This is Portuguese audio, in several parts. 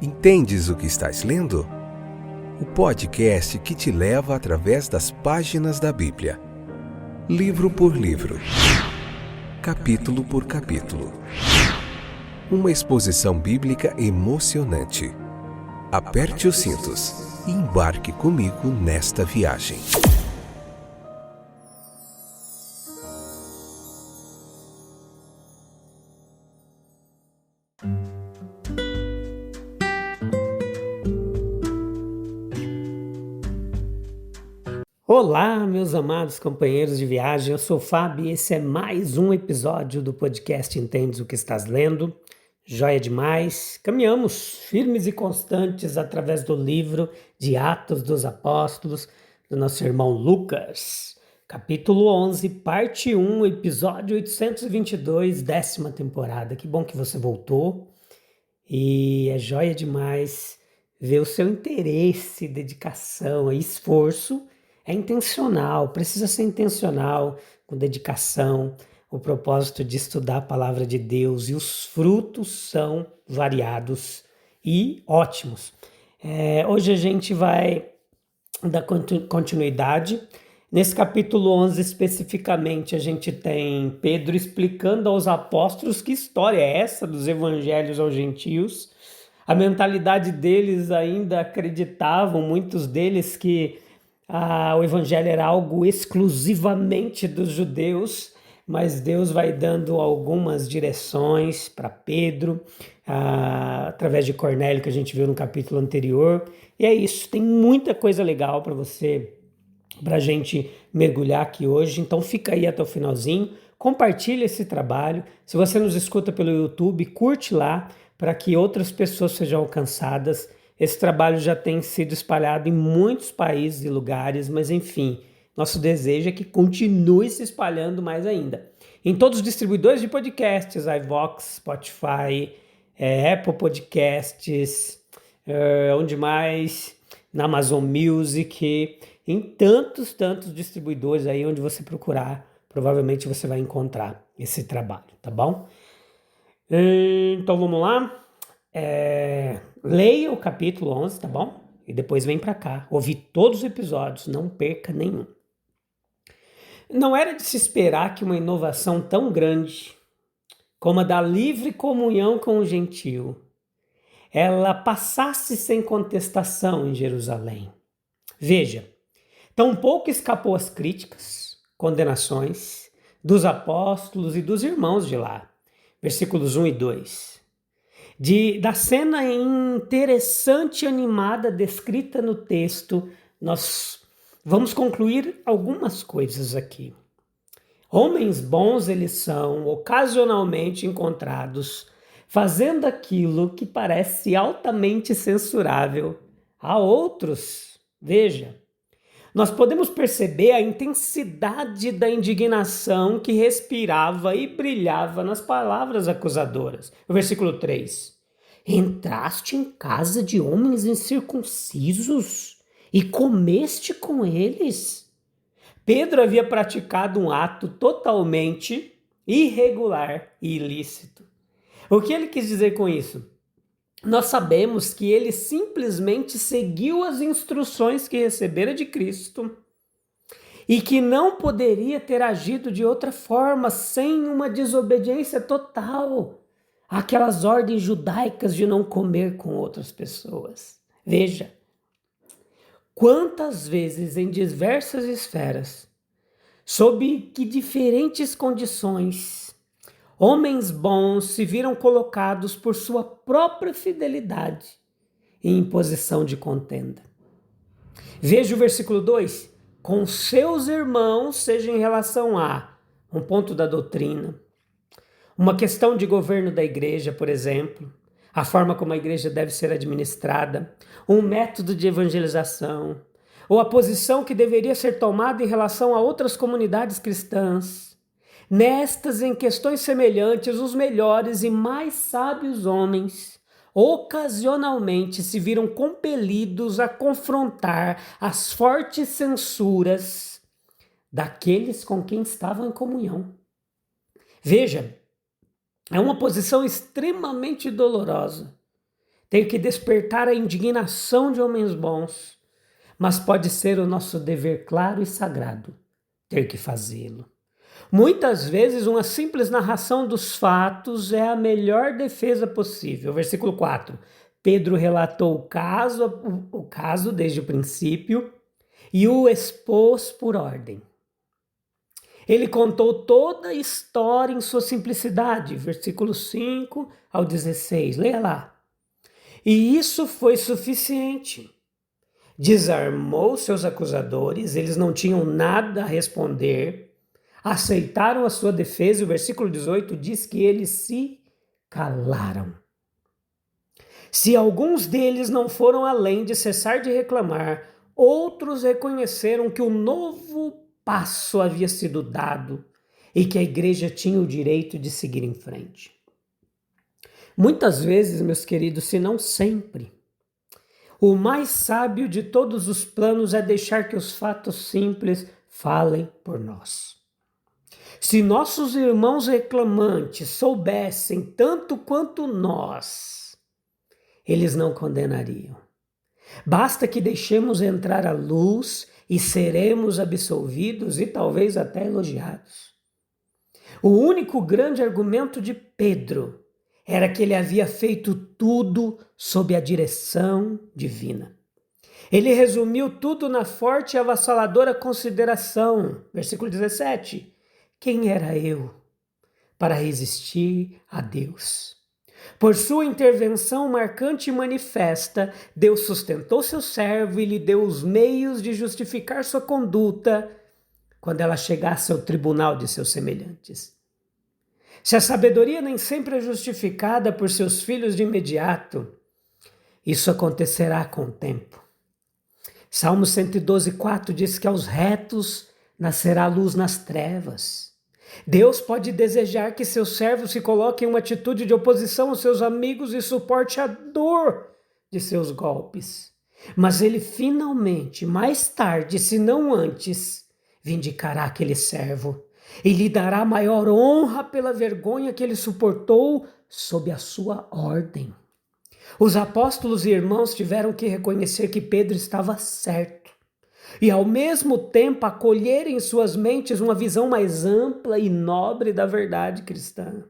Entendes o que estás lendo? O podcast que te leva através das páginas da Bíblia, livro por livro, capítulo por capítulo. Uma exposição bíblica emocionante. Aperte os cintos e embarque comigo nesta viagem. Olá, meus amados companheiros de viagem, eu sou o Fábio e esse é mais um episódio do podcast Entendes o que estás lendo. Joia demais! Caminhamos firmes e constantes através do livro de Atos dos Apóstolos, do nosso irmão Lucas, capítulo 11, parte 1, episódio 822, 10ª temporada. Que bom que você voltou e é joia demais ver o seu interesse, dedicação e esforço. É intencional, precisa ser intencional, com dedicação, o propósito de estudar a palavra de Deus, e os frutos são variados e ótimos. Hoje a gente vai dar continuidade. Nesse capítulo 11 especificamente, a gente tem Pedro explicando aos apóstolos que história é essa dos evangelhos aos gentios. A mentalidade deles ainda acreditavam, muitos deles, que o evangelho era algo exclusivamente dos judeus, mas Deus vai dando algumas direções para Pedro, através de Cornélio, que a gente viu no capítulo anterior. E é isso, tem muita coisa legal para a gente mergulhar aqui hoje, então fica aí até o finalzinho, compartilha esse trabalho. Se você nos escuta pelo YouTube, curte lá para que outras pessoas sejam alcançadas. Esse trabalho já tem sido espalhado em muitos países e lugares, mas enfim, nosso desejo é que continue se espalhando mais ainda. Em todos os distribuidores de podcasts, iVoox, Spotify, Apple Podcasts, onde mais? Na Amazon Music, em tantos distribuidores aí onde você procurar, provavelmente você vai encontrar esse trabalho, tá bom? Então vamos lá. Leia o capítulo 11, tá bom? E depois vem para cá, ouvir todos os episódios, não perca nenhum. Não era de se esperar que uma inovação tão grande como a da livre comunhão com o gentio, ela passasse sem contestação em Jerusalém. Veja, tampouco escapou às críticas, condenações dos apóstolos e dos irmãos de lá. Versículos 1 e 2. Da cena interessante e animada descrita no texto, nós vamos concluir algumas coisas aqui. Homens bons eles são ocasionalmente encontrados fazendo aquilo que parece altamente censurável a outros. Veja, nós podemos perceber a intensidade da indignação que respirava e brilhava nas palavras acusadoras. O versículo 3. Entraste em casa de homens incircuncisos e comeste com eles. Pedro havia praticado um ato totalmente irregular e ilícito. O que ele quis dizer com isso? Nós sabemos que ele simplesmente seguiu as instruções que recebera de Cristo e que não poderia ter agido de outra forma sem uma desobediência total àquelas ordens judaicas de não comer com outras pessoas. Veja, quantas vezes em diversas esferas, sob que diferentes condições, homens bons se viram colocados por sua própria fidelidade em posição de contenda. Veja o versículo 2. Com seus irmãos, seja em relação a um ponto da doutrina, uma questão de governo da igreja, por exemplo, a forma como a igreja deve ser administrada, um método de evangelização, ou a posição que deveria ser tomada em relação a outras comunidades cristãs. Nestas em questões semelhantes, os melhores e mais sábios homens ocasionalmente se viram compelidos a confrontar as fortes censuras daqueles com quem estavam em comunhão. Veja, é uma posição extremamente dolorosa ter que despertar a indignação de homens bons, mas pode ser o nosso dever claro e sagrado ter que fazê-lo. Muitas vezes, uma simples narração dos fatos é a melhor defesa possível. Versículo 4. Pedro relatou o caso desde o princípio e o expôs por ordem. Ele contou toda a história em sua simplicidade, versículos 5 ao 16. Leia lá. E isso foi suficiente. Desarmou seus acusadores, eles não tinham nada a responder, aceitaram a sua defesa, e o versículo 18 diz que eles se calaram. Se alguns deles não foram além de cessar de reclamar, outros reconheceram que o novo passo havia sido dado e que a igreja tinha o direito de seguir em frente. Muitas vezes, meus queridos, se não sempre, o mais sábio de todos os planos é deixar que os fatos simples falem por nós. Se nossos irmãos reclamantes soubessem tanto quanto nós, eles não condenariam. Basta que deixemos entrar a luz e seremos absolvidos e talvez até elogiados. O único grande argumento de Pedro era que ele havia feito tudo sob a direção divina. Ele resumiu tudo na forte e avassaladora consideração. Versículo 17. Quem era eu para resistir a Deus? Por sua intervenção marcante e manifesta, Deus sustentou seu servo e lhe deu os meios de justificar sua conduta quando ela chegasse ao tribunal de seus semelhantes. Se a sabedoria nem sempre é justificada por seus filhos de imediato, isso acontecerá com o tempo. Salmo 112:4 diz que aos retos nascerá luz nas trevas. Deus pode desejar que seu servo se coloque em uma atitude de oposição aos seus amigos e suporte a dor de seus golpes. Mas ele finalmente, mais tarde, se não antes, vindicará aquele servo e lhe dará maior honra pela vergonha que ele suportou sob a sua ordem. Os apóstolos e irmãos tiveram que reconhecer que Pedro estava certo e ao mesmo tempo acolher em suas mentes uma visão mais ampla e nobre da verdade cristã.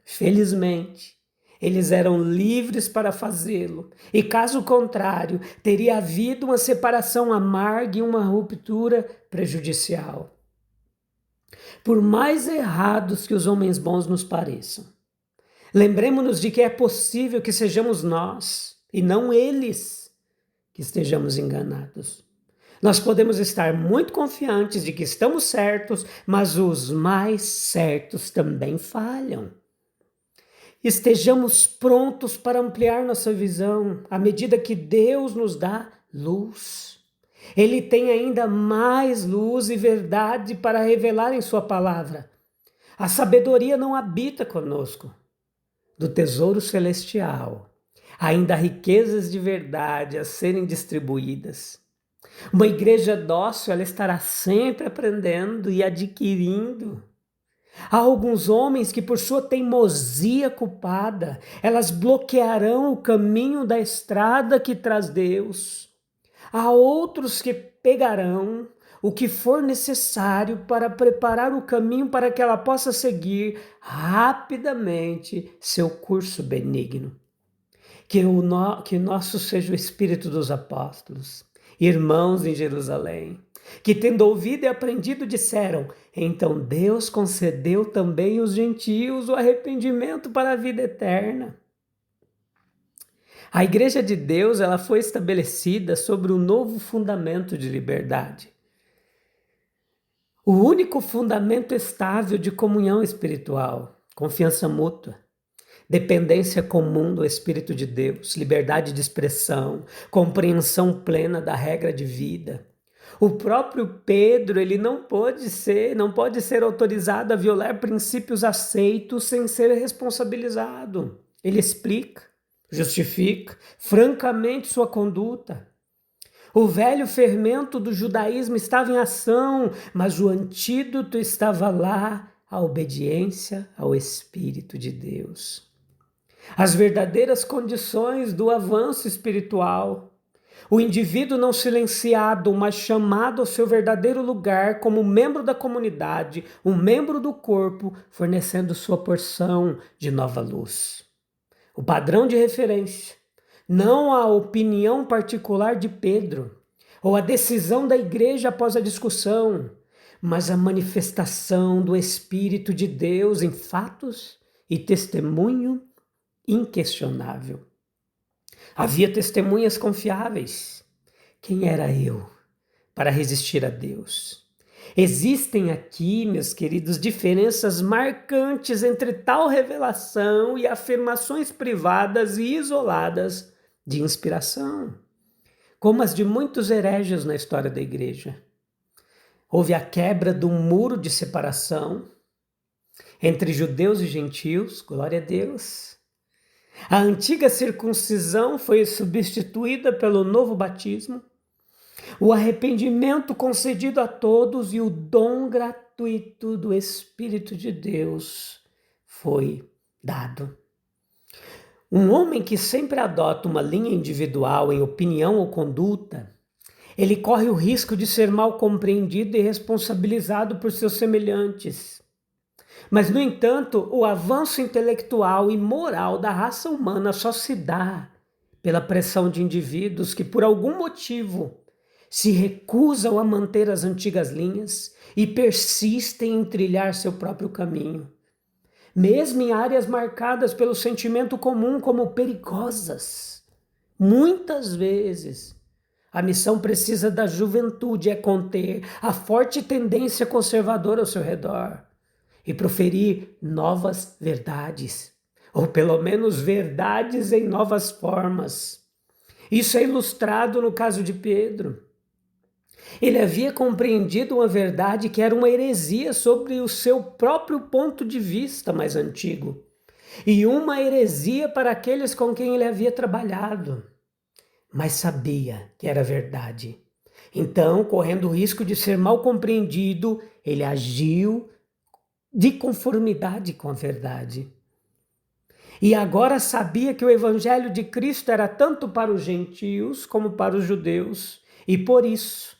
Felizmente, eles eram livres para fazê-lo, e caso contrário, teria havido uma separação amarga e uma ruptura prejudicial. Por mais errados que os homens bons nos pareçam, lembremos-nos de que é possível que sejamos nós, e não eles, que estejamos enganados. Nós podemos estar muito confiantes de que estamos certos, mas os mais certos também falham. Estejamos prontos para ampliar nossa visão à medida que Deus nos dá luz. Ele tem ainda mais luz e verdade para revelar em sua palavra. A sabedoria não habita conosco. Do tesouro celestial, ainda há riquezas de verdade a serem distribuídas. Uma igreja dócil, ela estará sempre aprendendo e adquirindo. Há alguns homens que, por sua teimosia culpada, elas bloquearão o caminho da estrada que traz Deus. Há outros que pegarão o que for necessário para preparar o caminho para que ela possa seguir rapidamente seu curso benigno. Que nosso seja o espírito dos apóstolos, irmãos em Jerusalém, que tendo ouvido e aprendido disseram: então Deus concedeu também aos gentios o arrependimento para a vida eterna. A igreja de Deus, ela foi estabelecida sobre um novo fundamento de liberdade. O único fundamento estável de comunhão espiritual, confiança mútua, dependência comum do Espírito de Deus, liberdade de expressão, compreensão plena da regra de vida. O próprio Pedro, ele não pode ser autorizado a violar princípios aceitos sem ser responsabilizado. Ele explica, justifica francamente sua conduta. O velho fermento do judaísmo estava em ação, mas o antídoto estava lá, a obediência ao Espírito de Deus. as verdadeiras condições do avanço espiritual. O indivíduo não silenciado, mas chamado ao seu verdadeiro lugar como membro da comunidade, um membro do corpo, fornecendo sua porção de nova luz. O padrão de referência, não a opinião particular de Pedro, ou a decisão da igreja após a discussão, mas a manifestação do Espírito de Deus em fatos e testemunho inquestionável. Havia testemunhas confiáveis. Quem era eu para resistir a Deus? Existem aqui, meus queridos, diferenças marcantes entre tal revelação e afirmações privadas e isoladas de inspiração, como as de muitos hereges na história da igreja. Houve a quebra do muro de separação entre judeus e gentios, glória a Deus. A antiga circuncisão foi substituída pelo novo batismo, o arrependimento concedido a todos e o dom gratuito do Espírito de Deus foi dado. Um homem que sempre adota uma linha individual em opinião ou conduta, ele corre o risco de ser mal compreendido e responsabilizado por seus semelhantes. Mas, no entanto, o avanço intelectual e moral da raça humana só se dá pela pressão de indivíduos que, por algum motivo, se recusam a manter as antigas linhas e persistem em trilhar seu próprio caminho, mesmo em áreas marcadas pelo sentimento comum como perigosas. Muitas vezes, a missão precisa da juventude é conter a forte tendência conservadora ao seu redor e proferir novas verdades, ou pelo menos verdades em novas formas. Isso é ilustrado no caso de Pedro. Ele havia compreendido uma verdade que era uma heresia sobre o seu próprio ponto de vista mais antigo, e uma heresia para aqueles com quem ele havia trabalhado, mas sabia que era verdade. Então, correndo o risco de ser mal compreendido, ele agiu de conformidade com a verdade. E agora sabia que o evangelho de Cristo era tanto para os gentios como para os judeus. E por isso,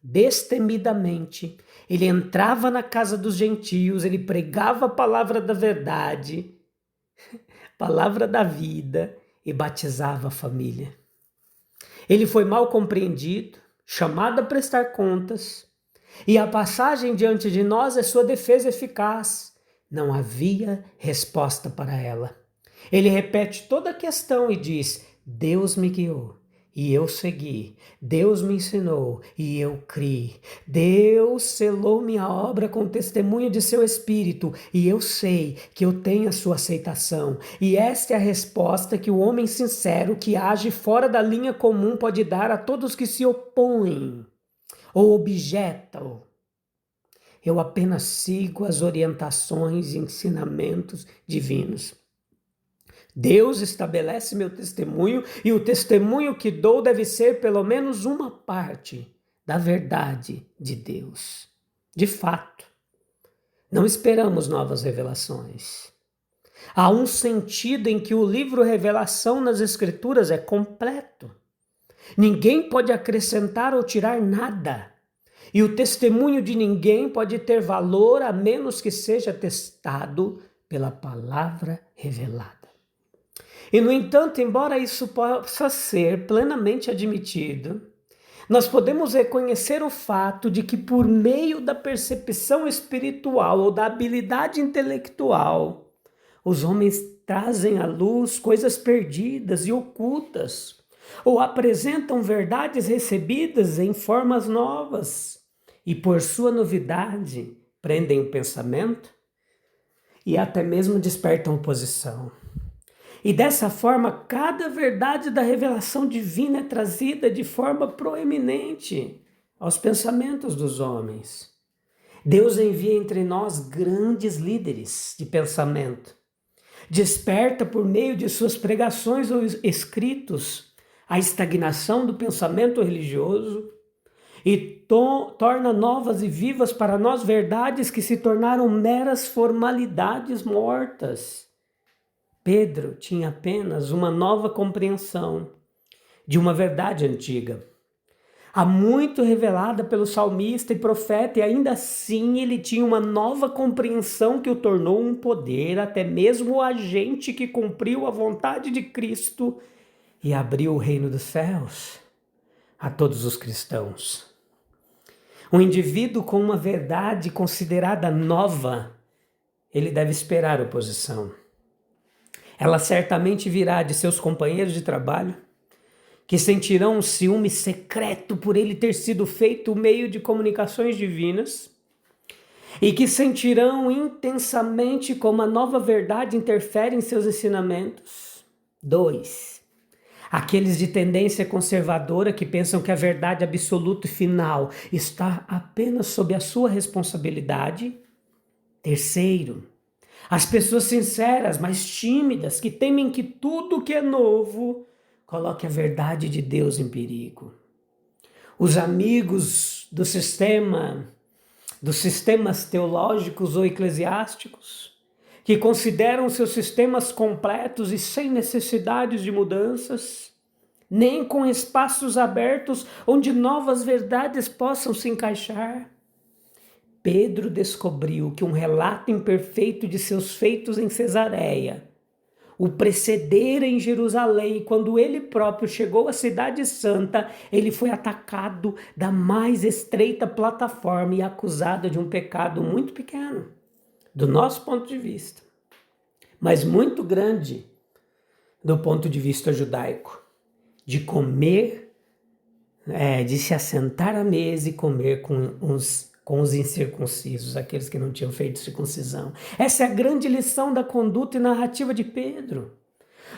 destemidamente, ele entrava na casa dos gentios, ele pregava a palavra da verdade, palavra da vida, e batizava a família. Ele foi mal compreendido, chamado a prestar contas, e a passagem diante de nós é sua defesa eficaz. Não havia resposta para ela. Ele repete toda a questão e diz: Deus me guiou e eu segui. Deus me ensinou e eu criei. Deus selou minha obra com testemunho de seu Espírito e eu sei que eu tenho a sua aceitação. E esta é a resposta que o homem sincero que age fora da linha comum pode dar a todos que se opõem ou objetam. Eu apenas sigo as orientações e ensinamentos divinos. Deus estabelece meu testemunho e o testemunho que dou deve ser pelo menos uma parte da verdade de Deus. De fato, não esperamos novas revelações. Há um sentido em que o livro Revelação nas Escrituras é completo. Ninguém pode acrescentar ou tirar nada. E o testemunho de ninguém pode ter valor a menos que seja testado pela palavra revelada. E, no entanto, embora isso possa ser plenamente admitido, nós podemos reconhecer o fato de que, por meio da percepção espiritual ou da habilidade intelectual, os homens trazem à luz coisas perdidas e ocultas, ou apresentam verdades recebidas em formas novas, e por sua novidade prendem o pensamento e até mesmo despertam oposição. E dessa forma, cada verdade da revelação divina é trazida de forma proeminente aos pensamentos dos homens. Deus envia entre nós grandes líderes de pensamento. Desperta por meio de suas pregações ou escritos a estagnação do pensamento religioso e torna novas e vivas para nós verdades que se tornaram meras formalidades mortas Pedro tinha apenas uma nova compreensão de uma verdade antiga, há muito revelada pelo salmista e profeta, e ainda assim ele tinha uma nova compreensão que o tornou um poder, até mesmo o agente que cumpriu a vontade de Cristo e abriu o reino dos céus a todos os cristãos. Um indivíduo com uma verdade considerada nova, ele deve esperar oposição. Ela certamente virá de seus companheiros de trabalho, que sentirão um ciúme secreto por ele ter sido feito meio de comunicações divinas, e que sentirão intensamente como a nova verdade interfere em seus ensinamentos. 2. Aqueles de tendência conservadora que pensam que a verdade absoluta e final está apenas sob a sua responsabilidade. 3. As pessoas sinceras, mas tímidas, que temem que tudo que é novo coloque a verdade de Deus em perigo. Os amigos dos sistemas teológicos ou eclesiásticos, que consideram seus sistemas completos e sem necessidades de mudanças, nem com espaços abertos onde novas verdades possam se encaixar. Pedro descobriu que um relato imperfeito de seus feitos em Cesareia o precedera em Jerusalém, e quando ele próprio chegou à cidade santa, ele foi atacado da mais estreita plataforma e acusado de um pecado muito pequeno, do nosso ponto de vista, mas muito grande do ponto de vista judaico, de comer, de se assentar à mesa e comer com os incircuncisos, aqueles que não tinham feito circuncisão. Essa é a grande lição da conduta e narrativa de Pedro.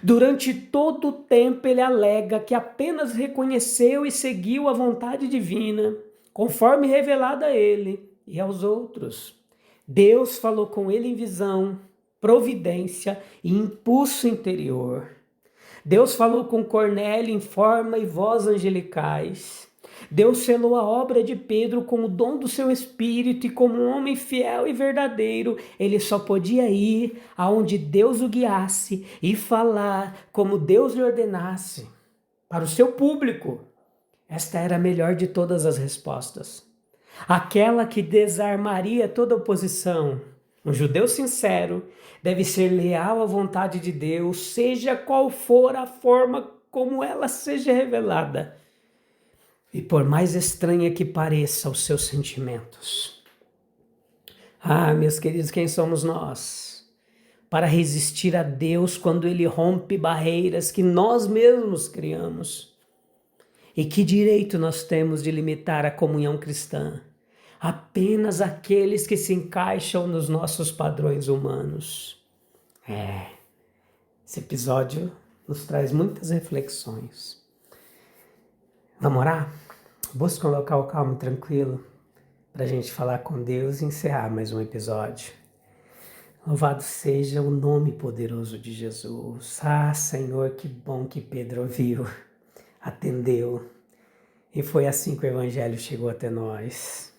Durante todo o tempo ele alega que apenas reconheceu e seguiu a vontade divina, conforme revelada a ele e aos outros. Deus falou com ele em visão, providência e impulso interior. Deus falou com Cornélio em forma e voz angelicais. Deus selou a obra de Pedro com o dom do seu espírito, e como um homem fiel e verdadeiro, ele só podia ir aonde Deus o guiasse e falar como Deus lhe ordenasse para o seu público. Esta era a melhor de todas as respostas, aquela que desarmaria toda oposição. Um judeu sincero deve ser leal à vontade de Deus, seja qual for a forma como ela seja revelada, e por mais estranha que pareça aos seus sentimentos. Meus queridos, quem somos nós para resistir a Deus quando Ele rompe barreiras que nós mesmos criamos? E que direito nós temos de limitar a comunhão cristã? Apenas aqueles que se encaixam nos nossos padrões humanos. Esse episódio nos traz muitas reflexões. Vamos orar? Busca um local calmo e tranquilo para a gente falar com Deus e encerrar mais um episódio. Louvado seja o nome poderoso de Jesus. Senhor, que bom que Pedro ouviu, atendeu, e foi assim que o Evangelho chegou até nós.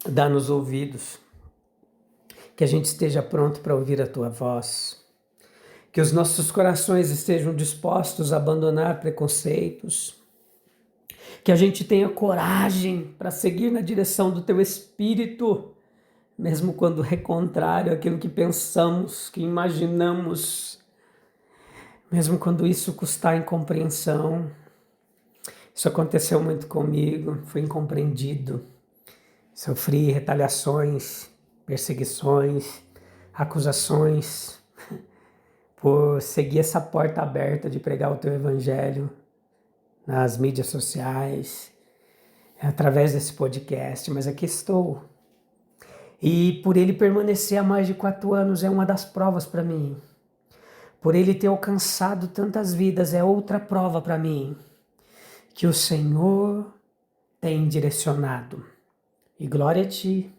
Dá-nos ouvidos, que a gente esteja pronto para ouvir a Tua voz, que os nossos corações estejam dispostos a abandonar preconceitos, que a gente tenha coragem para seguir na direção do Teu Espírito, mesmo quando é contrário àquilo que pensamos, que imaginamos, mesmo quando isso custar incompreensão. Isso aconteceu muito comigo, fui incompreendido, sofri retaliações, perseguições, acusações, por seguir essa porta aberta de pregar o Teu Evangelho nas mídias sociais, através desse podcast, mas aqui estou. E por ele permanecer há mais de 4 anos é uma das provas para mim. Por ele ter alcançado tantas vidas é outra prova para mim, que o Senhor tem direcionado. E glória a Ti,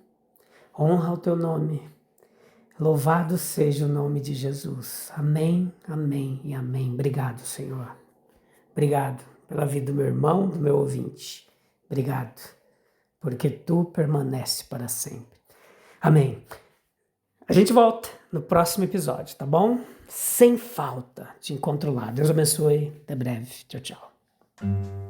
honra o Teu nome. Louvado seja o nome de Jesus. Amém, amém e amém. Obrigado, Senhor. Obrigado pela vida do meu irmão, do meu ouvinte. Obrigado, porque Tu permanece para sempre. Amém. A gente volta no próximo episódio, tá bom? Sem falta. Te encontro lá. Deus abençoe. Até breve. Tchau, tchau.